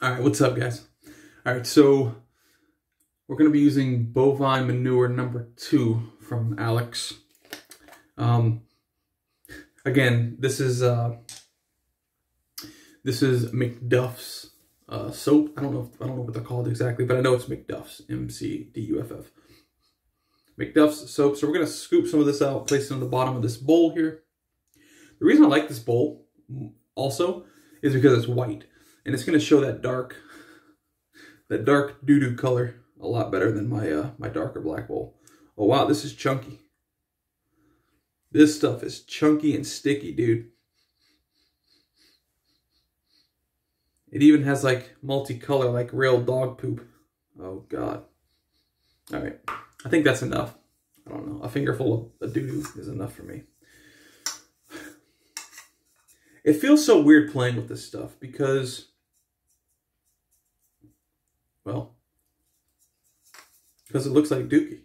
All right, what's up, guys? All right, so we're going to be using Bovine Manure number 2 from Aleks. Again, this is MacDuff's soap. I don't know what they're called exactly, but I know it's MacDuff's, MacDuff. MacDuff's soap. So we're going to scoop some of this out, place it on the bottom of this bowl here. The reason I like this bowl also is because it's white. And it's going to show that dark doo-doo color a lot better than my my darker black bowl. Oh wow, this is chunky. This stuff is chunky and sticky, dude. It even has like multicolor, like real dog poop. Oh god. All right, I think that's enough. I don't know. A fingerful of doo-doo is enough for me. It feels so weird playing with this stuff because, well, because it looks like dookie.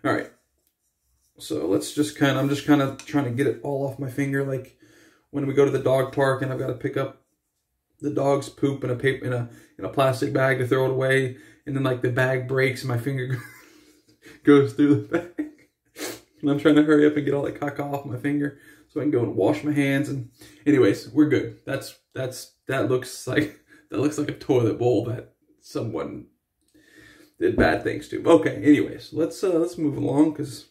All right, so let's just I'm just kind of trying to get it all off my finger, like when we go to the dog park and I've got to pick up the dog's poop in a plastic bag to throw it away, and then like the bag breaks and my finger goes through the bag, and I'm trying to hurry up and get all that caca off my finger so I can go and wash my hands. And anyways, we're good. That looks like a toilet bowl that someone did bad things to. Okay, anyways, let's move along because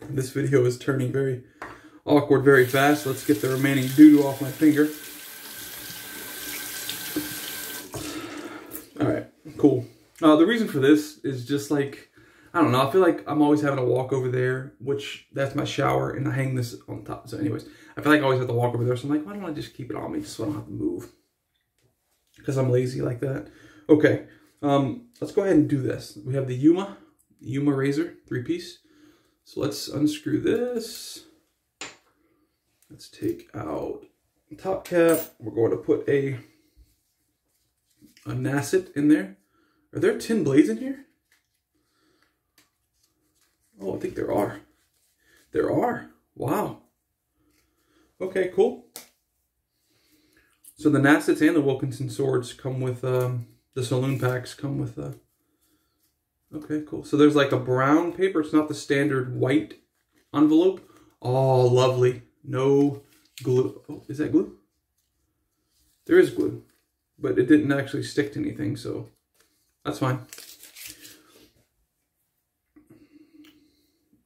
this video is turning very awkward very fast. Let's get the remaining doo-doo off my finger. All right, cool. The reason for this is just like, I don't know, I feel like I'm always having to walk over there, which that's my shower, and I hang this on top. So anyways, I feel like I always have to walk over there. So I'm like, why don't I just keep it on me so I don't have to move? Because I'm lazy like that. Okay, let's go ahead and do this. We have the Yuma razor, 3-piece. So let's unscrew this. Let's take out the top cap. We're going to put a Nacet in there. Are there 10 blades in here? Oh, I think there are. There are. Wow. Okay, cool. So the Nacets and the Wilkinson swords come with, the saloon packs come with, okay, cool. So there's like a brown paper. It's not the standard white envelope. Oh, lovely. No glue. Oh, is that glue? There is glue, but it didn't actually stick to anything, so that's fine.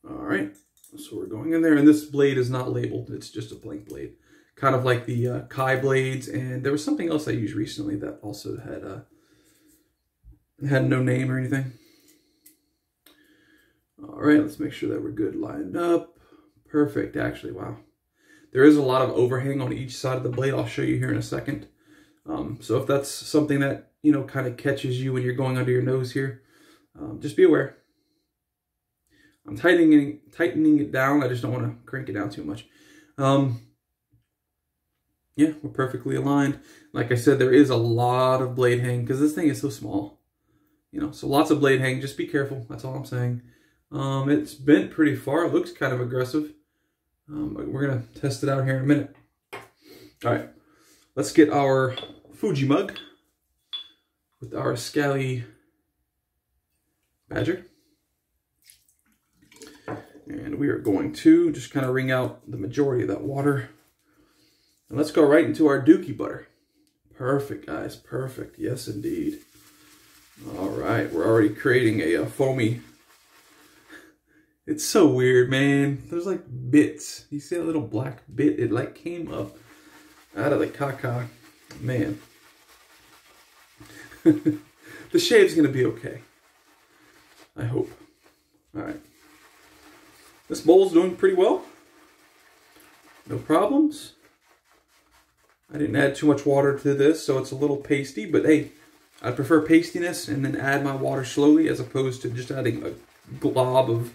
All right, so we're going in there, and this blade is not labeled. It's just a blank blade, kind of like the Kai blades, and there was something else I used recently that also had no name or anything. All right, let's make sure that we're good lined up. Perfect, actually, wow. There is a lot of overhang on each side of the blade. I'll show you here in a second. So if that's something that, you know, kind of catches you when you're going under your nose here, just be aware. I'm tightening it down. I just don't want to crank it down too much. Yeah, we're perfectly aligned. Like I said, there is a lot of blade hang because this thing is so small. You know, so lots of blade hang. Just be careful. That's all I'm saying. It's bent pretty far. It looks kind of aggressive. We're going to test it out here in a minute. All right. Let's get our Fuji mug with our scally badger. And we are going to just kind of wring out the majority of that water. And let's go right into our dookie butter. Perfect, guys. Perfect. Yes, indeed. All right. We're already creating a foamy. It's so weird, man. There's like bits. You see that little black bit? It like came up out of the caca. Man. The shave's going to be okay. I hope. All right. This bowl's doing pretty well. No problems. I didn't add too much water to this, so it's a little pasty. But hey, I prefer pastiness and then add my water slowly as opposed to just adding a glob of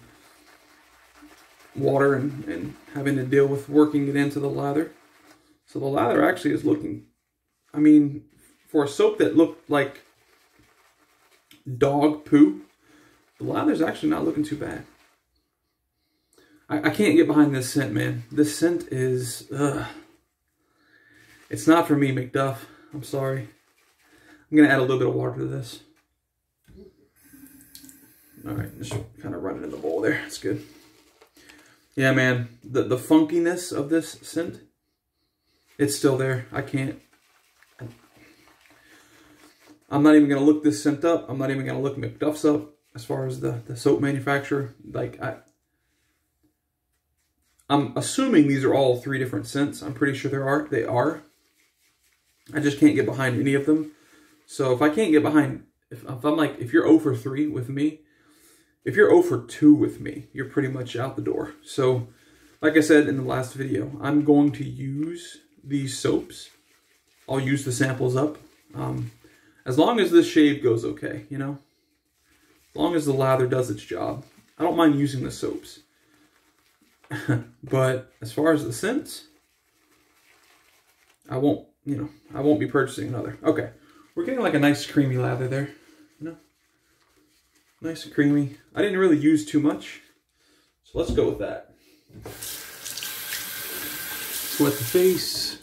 water and having to deal with working it into the lather. So the lather actually is looking, I mean, for a soap that looked like dog poo, the lather's actually not looking too bad. I can't get behind this scent, man. This scent is, it's not for me, MacDuff. I'm sorry. I'm going to add a little bit of water to this. All right, just kind of run it in the bowl there. That's good. Yeah, man, the funkiness of this scent, it's still there. I'm not even going to look this scent up. I'm not even going to look MacDuff's up as far as the soap manufacturer. Like, I'm assuming these are all 3 different scents. I'm pretty sure they are. I just can't get behind any of them. So if I can't get behind, if I'm like, if you're 0 for 3 with me, if you're 0 for 2 with me, you're pretty much out the door. So like I said in the last video, I'm going to use these soaps. I'll use the samples up. As long as this shave goes okay, you know? As long as the lather does its job. I don't mind using the soaps. But as far as the scents, I won't be purchasing another. Okay, we're getting like a nice creamy lather there, you know? Nice and creamy. I didn't really use too much, so let's go with that. Wet the face.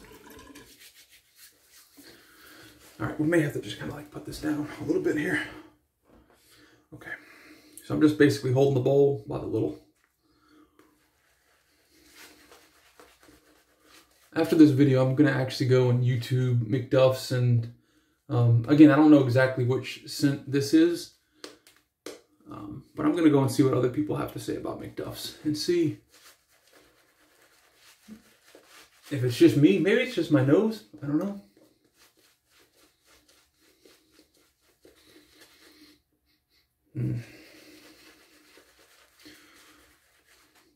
All right, we may have to just kind of like put this down a little bit here. Okay, so I'm just basically holding the bowl by the little. After this video, I'm gonna actually go on YouTube MacDuff's, and again, I don't know exactly which scent this is, but I'm gonna go and see what other people have to say about MacDuff's and see if it's just me. Maybe it's just my nose. I don't know.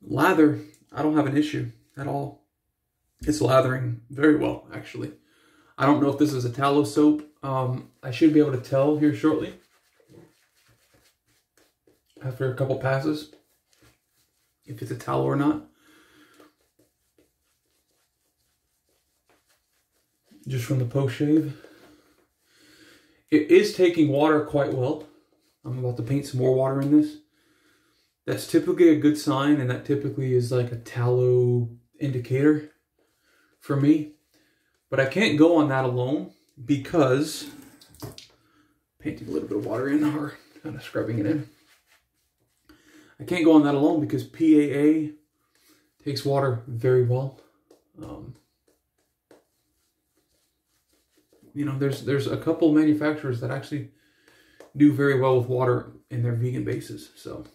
Lather, I don't have an issue at all. It's lathering very well, actually. I don't know if this is a tallow soap. I should be able to tell here shortly, after a couple passes, if it's a tallow or not. Just from the post shave. It is taking water quite well. I'm about to paint some more water in this. That's typically a good sign, and that typically is like a tallow indicator for me. But I can't go on that alone because, painting a little bit of water in, or kind of scrubbing it in. I can't go on that alone because PAA takes water very well. You know, there's a couple manufacturers that actually do very well with water in their vegan bases. So,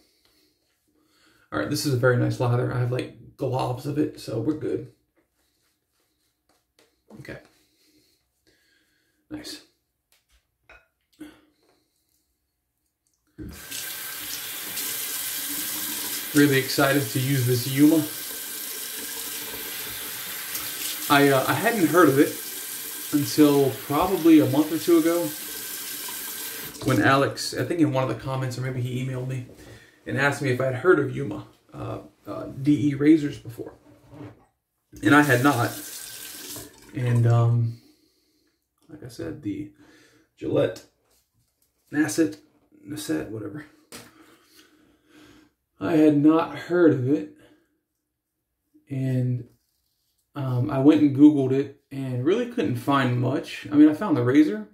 all right, this is a very nice lather. I have like globs of it, so we're good. Okay, nice. Really excited to use this Yuma. I hadn't heard of it until probably a month or 2 ago, when Aleks, I think in one of the comments, or maybe he emailed me, and asked me if I had heard of Yuma DE razors before. And I had not. And like I said, the Gillette Nacet, whatever, I had not heard of it. And I went and Googled it and really couldn't find much. I mean, I found the razor,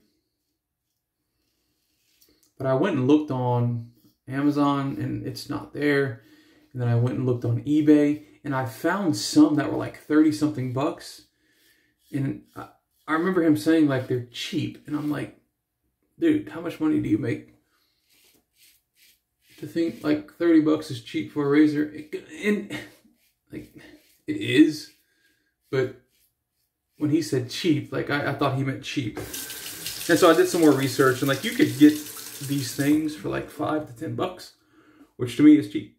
but I went and looked on Amazon and it's not there. And then I went and looked on eBay and I found some that were like 30-something bucks. And I remember him saying like they're cheap. And I'm like, dude, how much money do you make to think like 30 bucks is cheap for a razor? And like, it is. But when he said cheap, like I thought he meant cheap. And so I did some more research, and like you could get these things for like 5 to 10 bucks, which to me is cheap.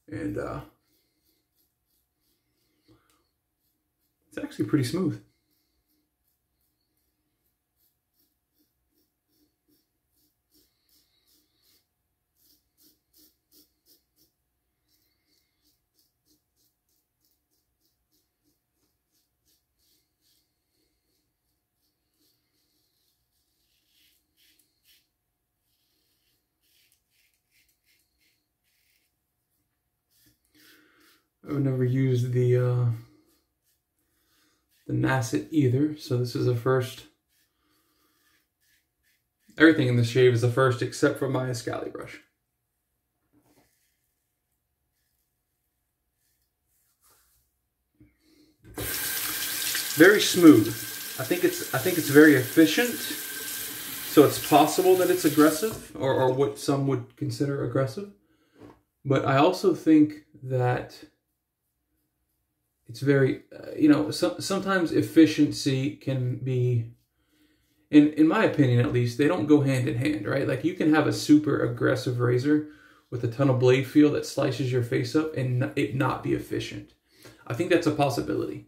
And it's actually pretty smooth. I've never used the Nacet either, so this is a first Everything in the shave is a first except for my esentially brush. Very smooth. I think it's very efficient. So it's possible that it's aggressive, or what some would consider aggressive. But I also think that it's very, you know, sometimes efficiency can be, in my opinion at least, they don't go hand in hand, right? Like you can have a super aggressive razor with a ton of blade feel that slices your face up and it not be efficient. I think that's a possibility.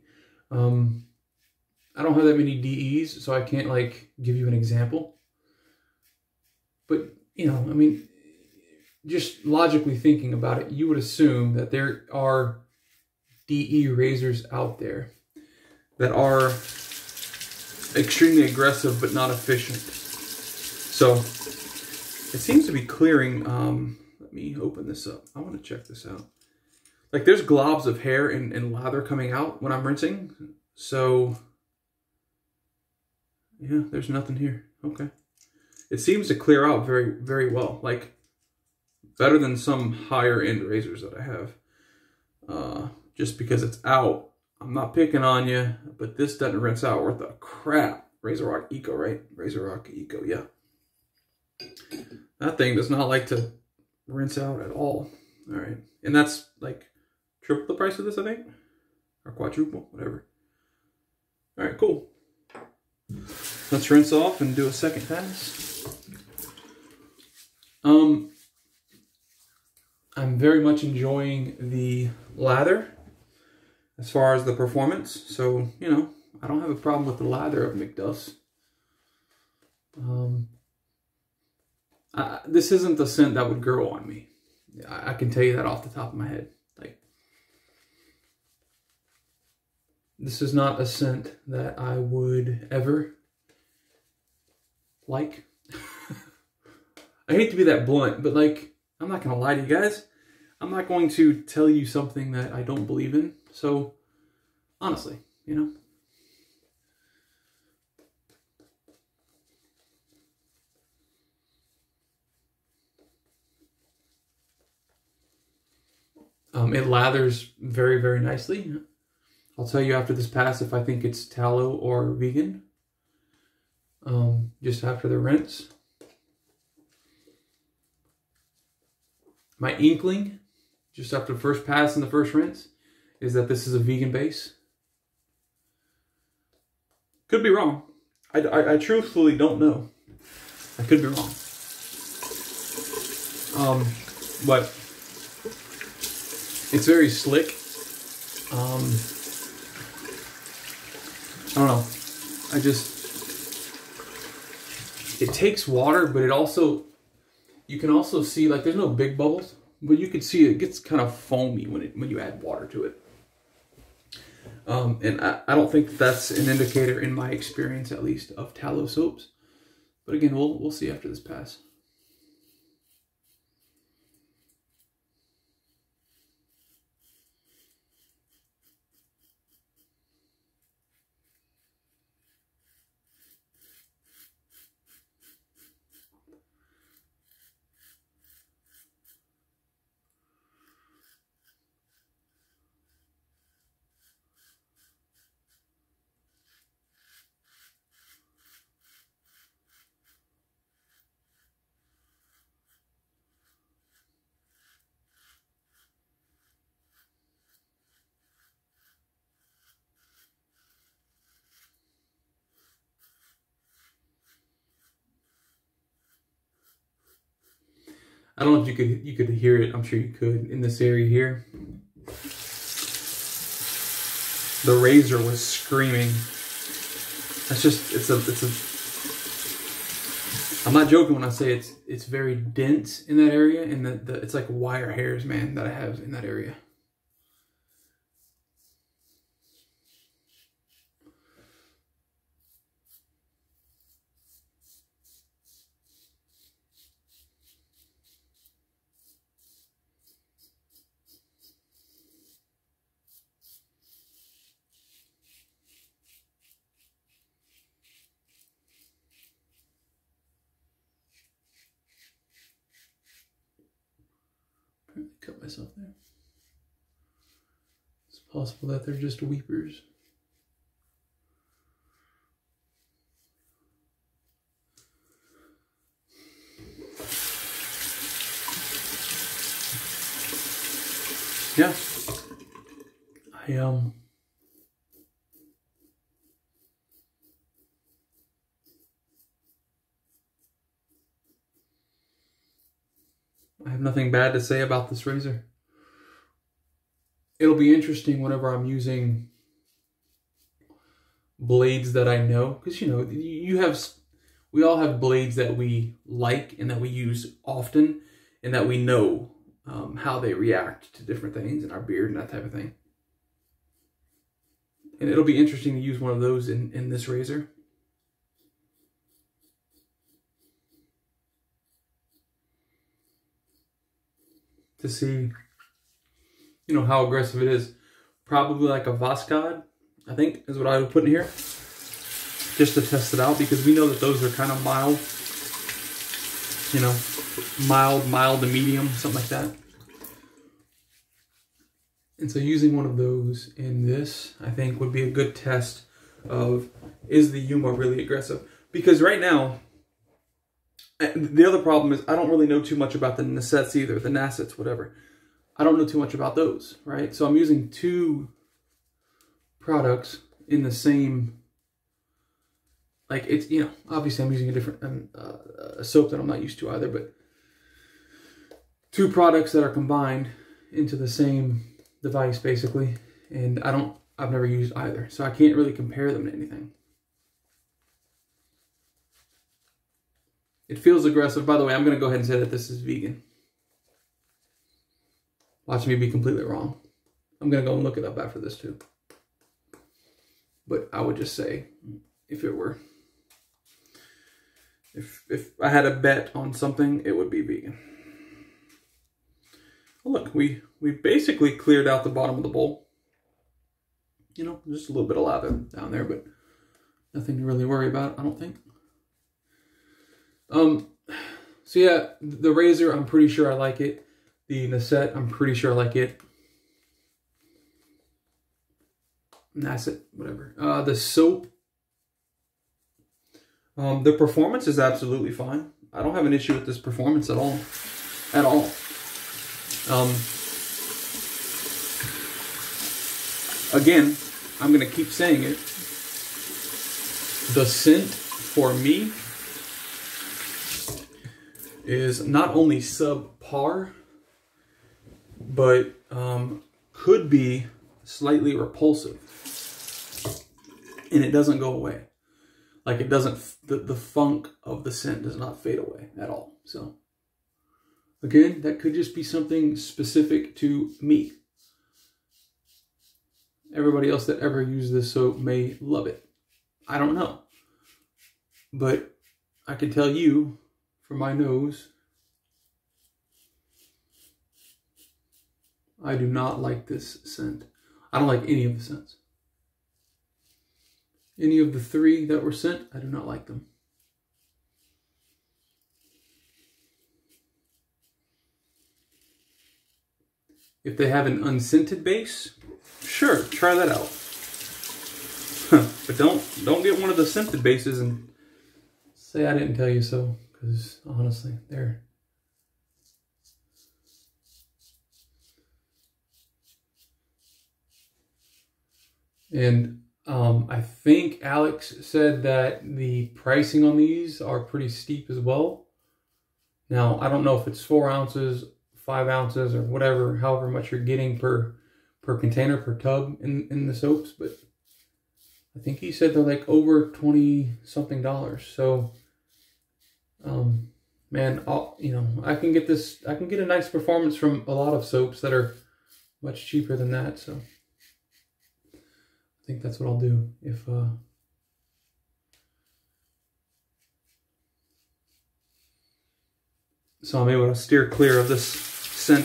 I don't have that many DEs, so I can't like give you an example. But, you know, I mean, just logically thinking about it, you would assume that there are DE razors out there that are extremely aggressive but not efficient. So it seems to be clearing. Let me open this up. I want to check this out. Like there's globs of hair and lather coming out when I'm rinsing. So yeah, there's nothing here. Okay. It seems to clear out very, very well. Like better than some higher end razors that I have. Just because it's out. I'm not picking on you, but this doesn't rinse out worth a crap. RazoRock Eco, right? RazoRock Eco, yeah. That thing does not like to rinse out at all. All right. And that's like triple the price of this, I think. Or quadruple, whatever. All right, cool. Let's rinse off and do a second pass. I'm very much enjoying the lather as far as the performance. So, you know, I don't have a problem with the lather of MacDuff's. This isn't the scent that would grow on me. I can tell you that off the top of my head. Like, this is not a scent that I would ever like. I hate to be that blunt, but like, I'm not going to lie to you guys. I'm not going to tell you something that I don't believe in. So, honestly, you know. It lathers very, very nicely. I'll tell you after this pass if I think it's tallow or vegan. Just after the rinse. My inkling, just after the first pass and the first rinse, is that this is a vegan base. Could be wrong. I truthfully don't know. I could be wrong. But it's very slick. I don't know. It takes water, but it also, you can also see, like, there's no big bubbles, but you can see it gets kind of foamy when you add water to it. And I don't think that's an indicator, in my experience at least, of tallow soaps. But again, we'll see after this pass. I don't know if you could hear it. I'm sure you could in this area here. The razor was screaming. That's just I'm not joking when I say it's very dense in that area, and it's like wire hairs, man, that I have in that area. cut myself there. It's possible that they're just weepers. Yeah. I have nothing bad to say about this razor. It'll be interesting whenever I'm using blades that I know, because you know, we all have blades that we like and that we use often and that we know how they react to different things in our beard and that type of thing. And it'll be interesting to use one of those in this razor. To see, you know, how aggressive it is. Probably like a Vascade, I think, is what I would put in here. Just to test it out, because we know that those are kind of mild. You know, mild to medium, something like that. And so using one of those in this, I think, would be a good test of, is the Yuma really aggressive? Because right now, the other problem is I don't really know too much about the Nacets either, the Nacets, whatever. I don't know too much about those, right? So I'm using two products in the same, like, it's, you know, obviously I'm using a different a soap that I'm not used to either, but two products that are combined into the same device basically, and I've never used either, so I can't really compare them to anything. It feels aggressive. By the way, I'm going to go ahead and say that this is vegan. Watch me be completely wrong. I'm going to go and look it up after this too. But I would just say, if it were, if I had a bet on something, it would be vegan. Well, look, we basically cleared out the bottom of the bowl. You know, just a little bit of lather down there, but nothing to really worry about, I don't think. So yeah, the razor, I'm pretty sure I like it. The Nacet, I'm pretty sure I like it. Nacet, whatever. The soap, the performance is absolutely fine. I don't have an issue with this performance at all. At all. Again, I'm going to keep saying it. The scent for me is not only subpar, but could be slightly repulsive. And it doesn't go away. Like, it doesn't, the funk of the scent does not fade away at all. So, again, that could just be something specific to me. Everybody else that ever used this soap may love it. I don't know. But I can tell you, from my nose, I do not like this scent. I don't like any of the scents. Any of the three that were sent, I do not like them. If they have an unscented base, sure, try that out. But don't get one of the scented bases and say I didn't tell you so, because honestly, they're... And I think Aleks said that the pricing on these are pretty steep as well. Now, I don't know if it's 4 ounces, 5 ounces, or whatever, however much you're getting per container, per tub in the soaps, but I think he said they're like over $20-something. So, man, you know, I can get a nice performance from a lot of soaps that are much cheaper than that. So, I think that's what I'll do if. So I'm able to steer clear of this scent.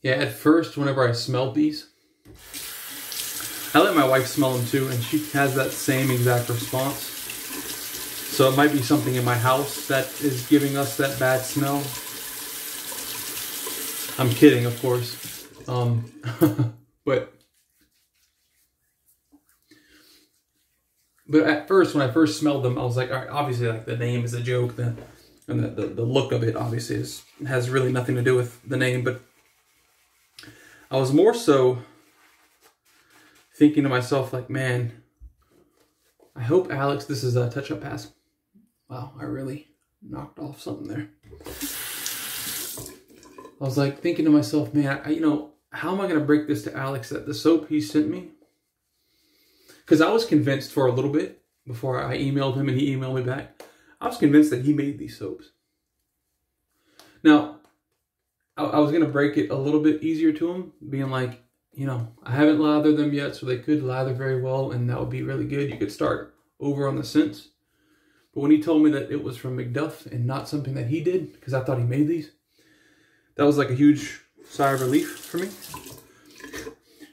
Yeah, at first, whenever I smelled these, I let my wife smell them too, and she has that same exact response. So it might be something in my house that is giving us that bad smell. I'm kidding, of course. But at first, when I first smelled them, I was like, all right, obviously, like the name is a joke, and the look of it obviously has really nothing to do with the name. But I was more so thinking to myself, like, man, I hope Aleks, this is a touch-up pass. Wow, I really knocked off something there. I was like thinking to myself, man, you know, how am I going to break this to Aleks that the soap he sent me? Because I was convinced for a little bit before I emailed him and he emailed me back. I was convinced that he made these soaps. Now, I was going to break it a little bit easier to him, being like, you know, I haven't lathered them yet, so they could lather very well, and that would be really good. You could start over on the scents. But when he told me that it was from MacDuff and not something that he did, because I thought he made these, that was like a huge sigh of relief for me.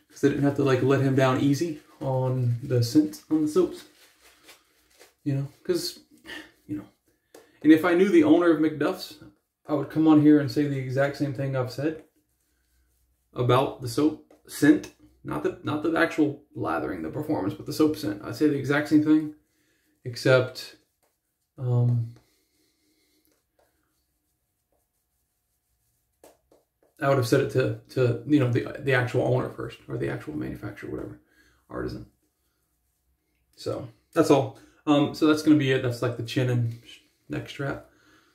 Because I didn't have to like let him down easy on the scents on the soaps. You know, because, you know. And if I knew the owner of MacDuff's, I would come on here and say the exact same thing I've said about the soap scent. Not the actual lathering, the performance, but the soap scent. I'd say the exact same thing, except I would have said it to you know, the actual owner first, or the actual manufacturer, whatever, artisan. So that's all. So that's going to be it. That's like the chin and neck strap.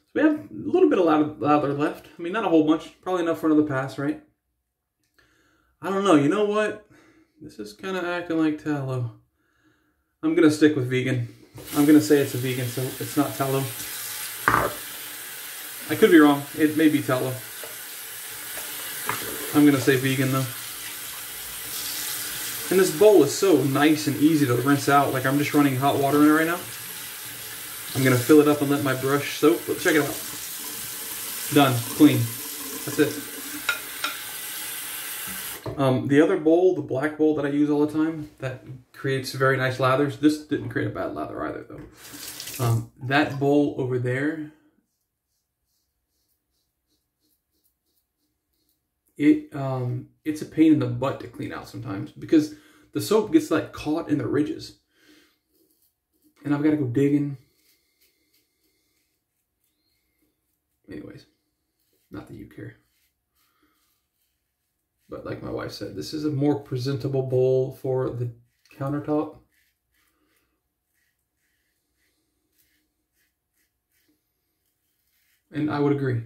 So we have a little bit of lather left. I mean, not a whole bunch. Probably enough for another pass, right? I don't know. You know what? This is kind of acting like tallow. I'm going to stick with vegan. I'm going to say it's a vegan soap. It's not tallow. I could be wrong. It may be tallow. I'm going to say vegan though. And this bowl is so nice and easy to rinse out. Like, I'm just running hot water in it right now. I'm going to fill it up and let my brush soak. But check it out. Done. Clean. That's it. The other bowl, the black bowl that I use all the time, that creates very nice lathers. This didn't create a bad lather either, though. That bowl over there, it's a pain in the butt to clean out sometimes because the soap gets like caught in the ridges, and I've got to go digging. Anyways, not that you care. But like my wife said, this is a more presentable bowl for the countertop. And I would agree.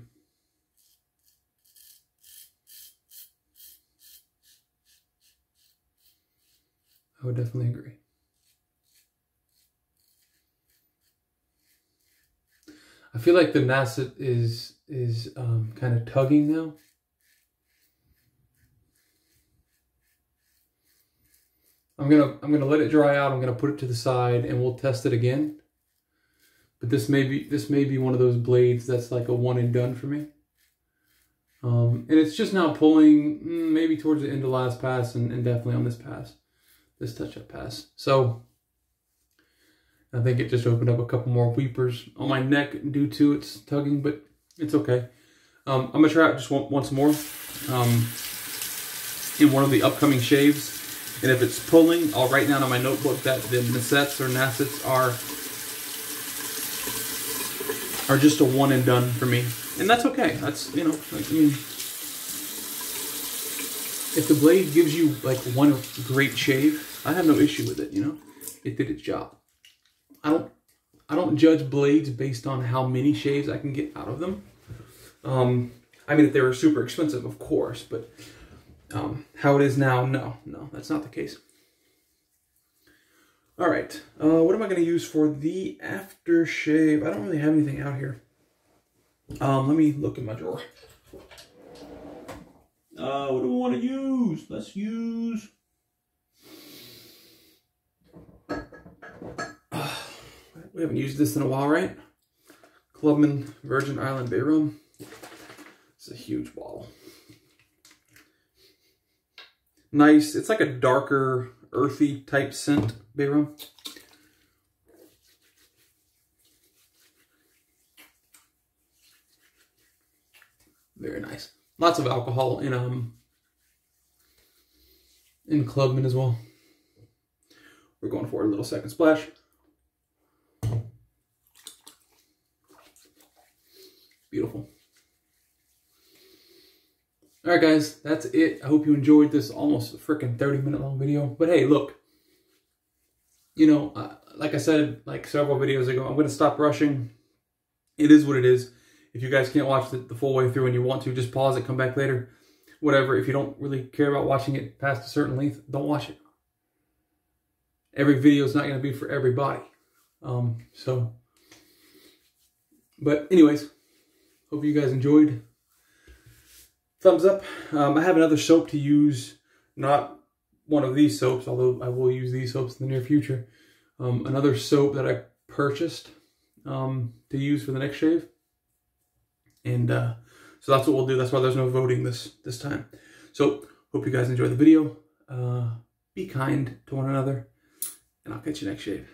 I would definitely agree. I feel like the Nacet is kind of tugging now. I'm gonna let it dry out. I'm gonna put it to the side, and we'll test it again. But this may be one of those blades that's like a one and done for me. And it's just now pulling maybe towards the end of last pass, and definitely on this pass, this touch-up pass. So I think it just opened up a couple more weepers on my neck due to its tugging, but it's okay. I'm gonna try it just once more in one of the upcoming shaves. And if it's pulling, I'll write down on my notebook that the Nacets or Nacets are just a one and done for me. And that's okay. That's, you know, like, I mean, if the blade gives you like one great shave, I have no issue with it, you know? It did its job. I don't judge blades based on how many shaves I can get out of them. I mean, if they were super expensive, of course, but how it is now, no, that's not the case. All right, what am I going to use for the aftershave? I don't really have anything out here. Let me look in my drawer. What do we want to use? Let's use... we haven't used this in a while, right? Clubman Virgin Island Bay Rum. It's a huge bottle. Nice. It's like a darker, earthy type scent, bay rum. Very nice. Lots of alcohol in Clubman as well. We're going for a little second splash. Beautiful. All right, guys, that's it. I hope you enjoyed this almost freaking 30-minute long video. But hey, look, you know, like I said, like several videos ago, I'm going to stop rushing. It is what it is. If you guys can't watch the full way through and you want to, just pause it, come back later. Whatever. If you don't really care about watching it past a certain length, don't watch it. Every video is not going to be for everybody. But anyways, hope you guys enjoyed. Thumbs up. I have another soap to use, not one of these soaps, although I will use these soaps in the near future. Another soap that I purchased to use for the next shave. And so that's what we'll do. That's why there's no voting this time. So hope you guys enjoy the video. Be kind to one another, and I'll catch you next shave.